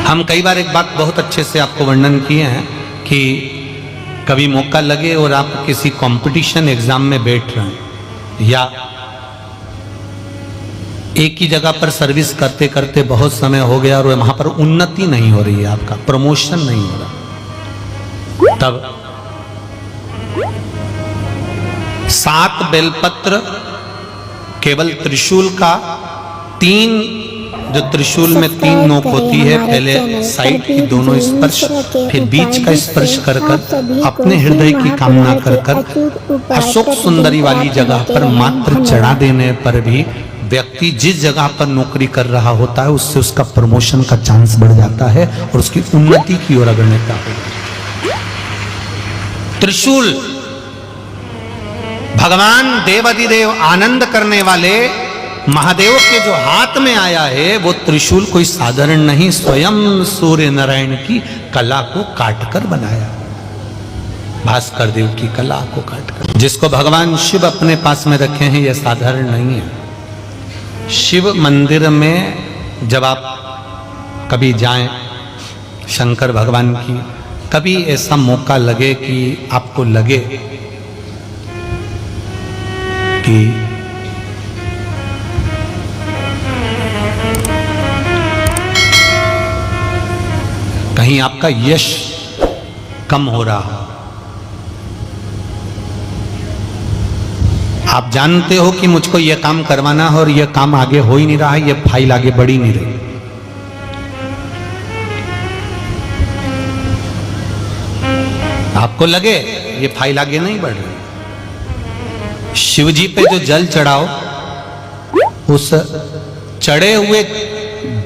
हम कई बार एक बात बहुत अच्छे से आपको वर्णन किए हैं कि कभी मौका लगे और आप किसी कंपटीशन एग्जाम में बैठ रहे हैं या एक ही जगह पर सर्विस करते करते बहुत समय हो गया और वहां पर उन्नति नहीं हो रही है, आपका प्रमोशन नहीं हो रहा, तब 7 बेलपत्र केवल त्रिशूल का 3 जो त्रिशूल में 3 नोक होती है, पहले साइड की दोनों स्पर्श, फिर बीच का स्पर्श कर कर अपने हृदय की कामना कर कर अशोक सुंदरी वाली जगह पर मात्र चढ़ा देने पर भी व्यक्ति जिस जगह पर नौकरी कर रहा होता है उससे उसका प्रमोशन का चांस बढ़ जाता है और उसकी उन्नति की ओर अग्रसर हो जाता है। त्रिशूल भगवान देवाधिदेव आनंद करने वाले महादेव के जो हाथ में आया है वो त्रिशूल कोई साधारण नहीं, स्वयं सूर्य नारायण की कला को काटकर बनाया, भास्कर देव की कला को काटकर। जिसको भगवान शिव अपने पास में रखे हैं यह साधारण नहीं है। शिव मंदिर में जब आप कभी जाएं शंकर भगवान की, कभी ऐसा मौका लगे कि आपको लगे कि कहीं आपका यश कम हो रहा हो, आप जानते हो कि मुझको यह काम करवाना है और यह काम आगे हो ही नहीं रहा है, यह फाइल आगे बढ़ ही नहीं रही, आपको लगे ये फाइल आगे नहीं बढ़ रही, शिव जी पे जो जल चढ़ाओ, उस चढ़े हुए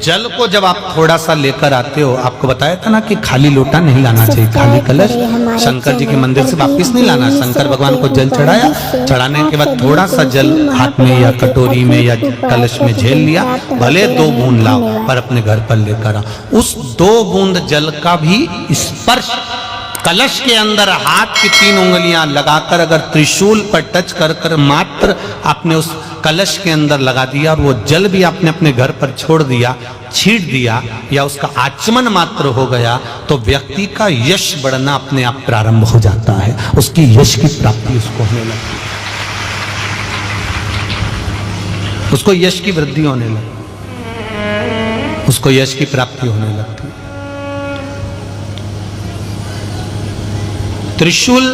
जल को जब आप थोड़ा सा लेकर आते हो, आपको बताया था ना कि खाली लोटा नहीं लाना चाहिए, खाली कलश शंकर जी के मंदिर से वापस नहीं लाना। शंकर भगवान को जल चढ़ाया, चढ़ाने के बाद थोड़ा सा जल हाथ में या कटोरी में या कलश में झेल लिया, भले 2 बूंद लाओ पर अपने घर पर लेकर आओ। उस 2 बूंद जल का भी स्पर्श कलश के अंदर हाथ की 3 उंगलियां लगाकर अगर त्रिशूल पर टच कर कर मात्र आपने उस कलश के अंदर लगा दिया और वो जल भी आपने अपने घर पर छोड़ दिया, छीट दिया या उसका आचमन मात्र हो गया, तो व्यक्ति का यश बढ़ना अपने आप प्रारंभ हो जाता है, उसकी यश की प्राप्ति उसको होने लगती है, उसको यश की वृद्धि होने लगती, उसको यश की प्राप्ति होने लगती है। त्रिशूल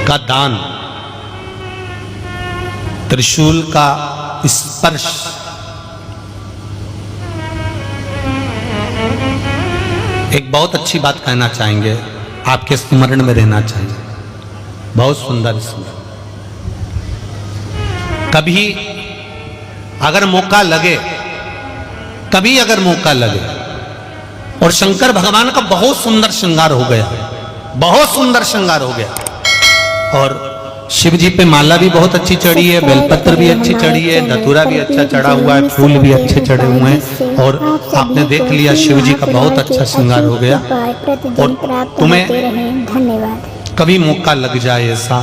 का दान, त्रिशूल का स्पर्श, एक बहुत अच्छी बात कहना चाहेंगे, आपके स्मरण में रहना चाहिए, बहुत सुंदर स्मरण। कभी अगर मौका लगे, कभी अगर मौका लगे, और शंकर भगवान का बहुत सुंदर श्रृंगार हो गया, बहुत सुंदर श्रृंगार हो गया, और शिव जी पे माला भी बहुत अच्छी चढ़ी है, बेलपत्र भी अच्छी चढ़ी है, धतूरा भी अच्छा चढ़ा हुआ है, फूल भी अच्छे चढ़े हुए हैं, और आपने देख लिया शिव जी का बहुत अच्छा श्रृंगार हो गया, और तुम्हें कभी मौका लग जाए ऐसा,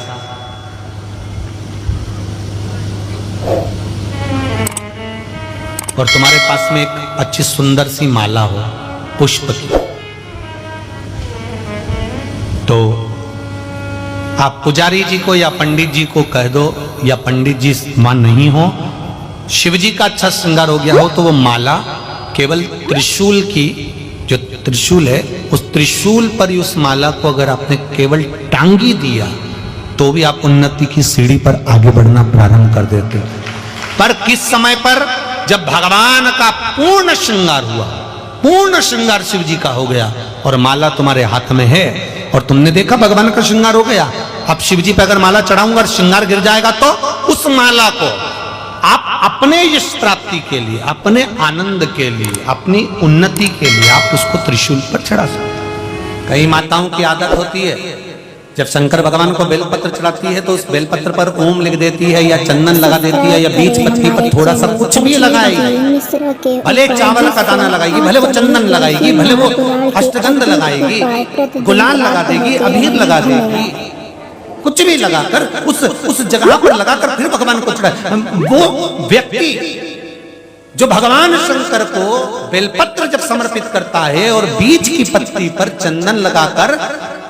और तुम्हारे पास में एक अच्छी सुंदर सी माला हो पुष्प की, तो आप पुजारी जी को या पंडित जी को कह दो, या पंडित जी मान नहीं हो, शिव जी का अच्छा श्रृंगार हो गया हो, तो वो माला केवल त्रिशूल की, जो त्रिशूल है उस त्रिशूल पर ही उस माला को अगर आपने केवल टांगी दिया तो भी आप उन्नति की सीढ़ी पर आगे बढ़ना प्रारंभ कर देते। पर किस समय पर? जब भगवान का पूर्ण श्रृंगार हुआ, पूर्ण श्रृंगार शिव जी का हो गया और माला तुम्हारे हाथ में है, और तुमने देखा भगवान का श्रृंगार हो गया, अब शिव जी पे अगर माला चढ़ाऊंगा और श्रृंगार गिर जाएगा तो उस माला को आप अपने यश प्राप्ति के लिए, अपने आनंद के लिए, अपनी उन्नति के लिए आप उसको त्रिशूल पर चढ़ा सकते। कई माताओं की आदत होती है जब शंकर भगवान को बेलपत्र चढ़ाती है तो उस बेलपत्र पर ओम लिख देती है या चंदन लगा देती है या बीच पत्ती पर थोड़ा सा कुछ भी लगाएगी, भले चावल का दाना लगाएगी, भले वो चंदन लगाएगी, भले वो अष्टगंध लगाएगी, गुलाल लगा देगी, अबीर लगा देगी, कुछ भी लगाकर उस जगह पर लगाकर फिर भगवान को चढ़ाए। वो व्यक्ति जो भगवान शंकर को बेलपत्र जब समर्पित करता है और बीच की पत्ती पर चंदन लगाकर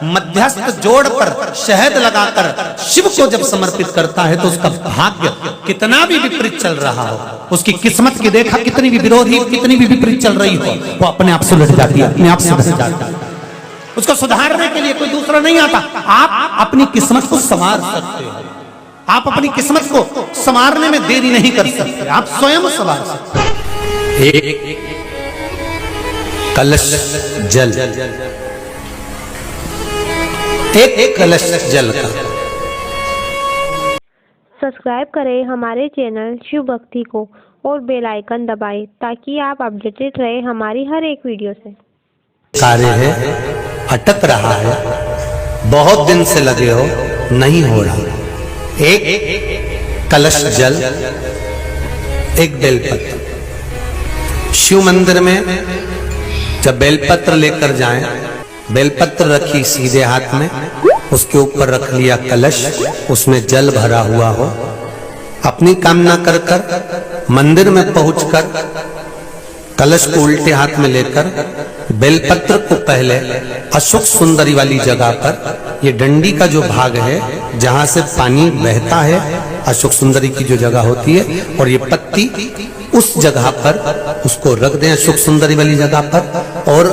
मध्यस्थ जोड़ पर शहद लगाकर शिव को जब समर्पित करता है तो उसका भाग्य कितना भी विपरीत चल रहा हो, उसकी किस्मत की रेखा कितनी भी विरोधी, कितनी भी विपरीत चल रही हो, वो अपने आप सुलझ जाती है, अपने आप सुलझ जाती है। उसको सुधारने के लिए कोई दूसरा नहीं आता। आप अपनी किस्मत को संवार सकते हो, आप अपनी किस्मत को संवारने में देरी नहीं कर सकते, आप स्वयं संवार सकते हो। एक कलश जल, एक कलश जल का। सब्सक्राइब करें हमारे चैनल शिव भक्ति को और बेल आइकन दबाएं ताकि आप अपडेटेड रहे हमारी हर एक वीडियो से। कार्य है, अटक रहा है, बहुत दिन से लगे हो, नहीं हो रहा। एक कलश जल, एक बेलपत्र। शिव मंदिर में जब बेलपत्र लेकर जाएं, बेलपत्र रखी सीधे हाथ में, उसके ऊपर रख लिया कलश, उसमें जल भरा हुआ हो, अपनी कामना कर कर मंदिर में पहुंचकर कलश को उल्टे हाथ में लेकर बेलपत्र को पहले अशोक सुंदरी वाली जगह पर, ये डंडी का जो भाग है जहां से पानी बहता है, अशोक सुंदरी की जो जगह होती है, और ये पत्ती उस जगह पर उसको रख दें, अशोक सुंदरी वाली जगह पर। और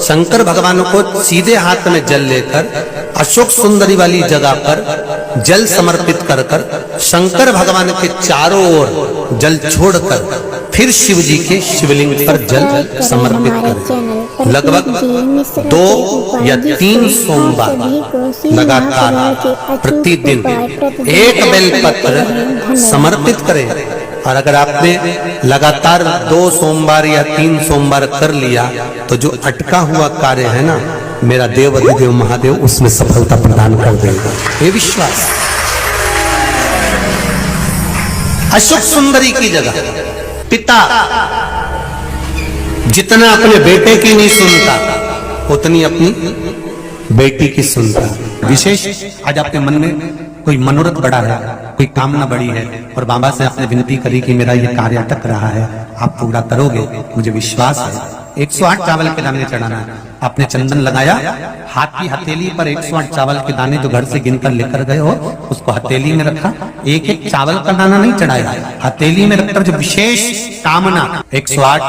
शंकर भगवान को सीधे हाथ में जल लेकर अशोक सुंदरी वाली जगह पर जल समर्पित कर कर शंकर भगवान के चारों ओर जल छोड़कर फिर शिव जी के शिवलिंग पर जल समर्पित करें। लगभग 2 या 3 सोमवार लगातार प्रतिदिन एक बेलपत्र समर्पित करें। और अगर आपने लगातार 2 सोमवार या 3 सोमवार कर लिया तो जो अटका हुआ कार्य है ना, मेरा देव अधिदेव महादेव उसमें सफलता प्रदान कर देगा, ये विश्वास। अशोक सुंदरी की जगह पिता जितना अपने बेटे की नहीं सुनता उतनी अपनी बेटी की सुनता। विशेष आज आपके मन में कोई मनोरथ बड़ा है, कोई कामना बड़ी है और बाबा से आपने विनती करी कि मेरा ये कार्य अटक रहा है, आप पूरा करोगे, मुझे विश्वास है। 108 चावल के दाने चढ़ाना है। आपने चंदन लगाया, हाथ की हथेली पर 108 चावल के दाने जो घर से गिनकर लेकर गए हो उसको हथेली में रखा। एक एक चावल का दाना नहीं चढ़ाया, हथेली में रखकर जो विशेष कामना 108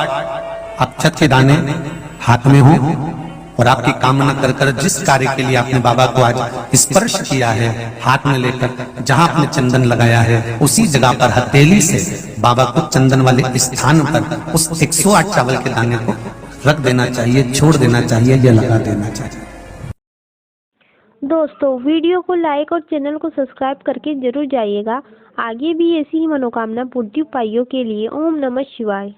अक्षत के दाने हाथ में हो और आपकी कामना कर कर जिस कार्य के लिए आपने बाबा को आज स्पर्श किया है, हाथ में लेकर जहां आपने चंदन लगाया है उसी जगह पर हथेली से बाबा को चंदन वाले स्थान पर उस 108 चावल के दाने को रख देना चाहिए, छोड़ देना चाहिए या लगा देना चाहिए। दोस्तों वीडियो को लाइक और चैनल को सब्सक्राइब करके जरूर जाइएगा। आगे भी ऐसी ही मनोकामना पूर्ति उपायों के लिए ओम नमः शिवाय।